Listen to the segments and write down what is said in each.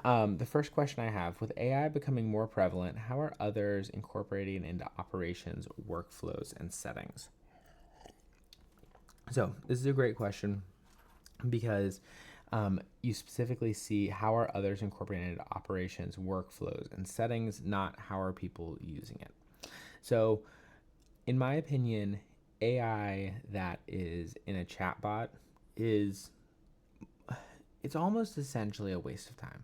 The first question I have, with AI becoming more prevalent, how are others incorporating into operations, workflows, and settings? So, this is a great question because you specifically see how are others incorporating into operations, workflows, and settings, not how are people using it. So, in my opinion, AI that is in a chatbot is it's almost essentially a waste of time.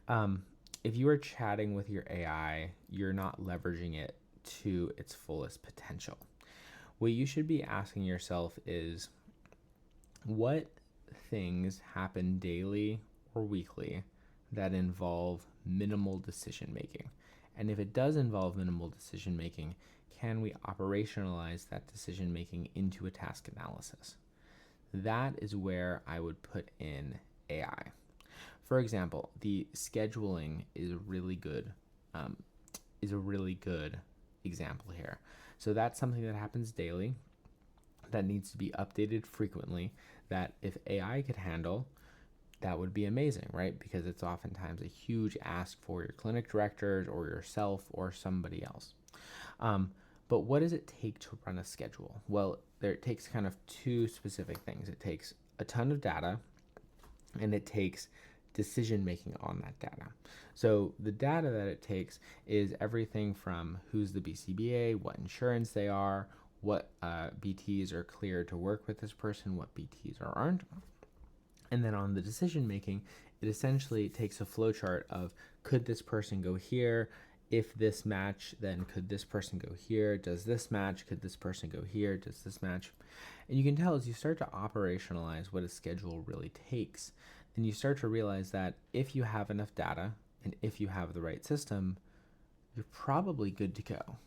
Um, if you are chatting with your AI, you're not leveraging it to its fullest potential. What you should be asking yourself is what things happen daily or weekly that involve minimal decision making? And if it does involve minimal decision making, can we operationalize that decision making into a task analysis? That is where I would put in AI. For example, the scheduling um, is a really good example here. So that's something that happens daily, that needs to be updated frequently. That if AI could handle, that would be amazing, right? Because it's oftentimes a huge ask for your clinic directors or yourself or somebody else. Um, but what does it take to run a schedule? Well, it takes kind of two specific things. It takes a ton of data, and it takes decision making on that data. So the data that it takes is everything from who's the BCBA, what insurance they are, what BTs are cleared to work with this person, what BTs aren't. And then on the decision making, it essentially takes a flowchart of could this person go here? If this match, then could this person go here? Does this match? Could this person go here? Does this match? And you can tell as you start to operationalize what a schedule really takes, then you start to realize that if you have enough data and if you have the right system, you're probably good to go.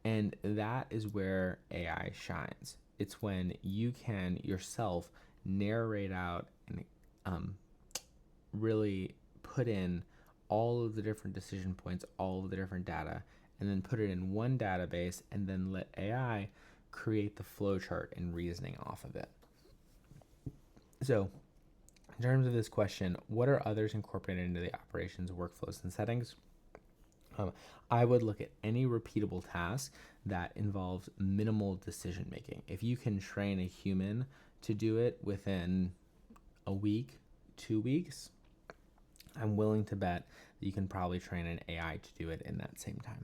And that is where AI shines. It's when you can yourself narrate out and um, really put in all of the different decision points, all of the different data, and then put it in one database and then let AI create the flowchart and reasoning off of it. So, in terms of this question, what are others incorporated into the operations, workflows, and settings? Um, I would look at any repeatable task that involves minimal decision making. If you can train a human to do it within a week, 2 weeks, I'm willing to bet that you can probably train an AI to do it in that same time.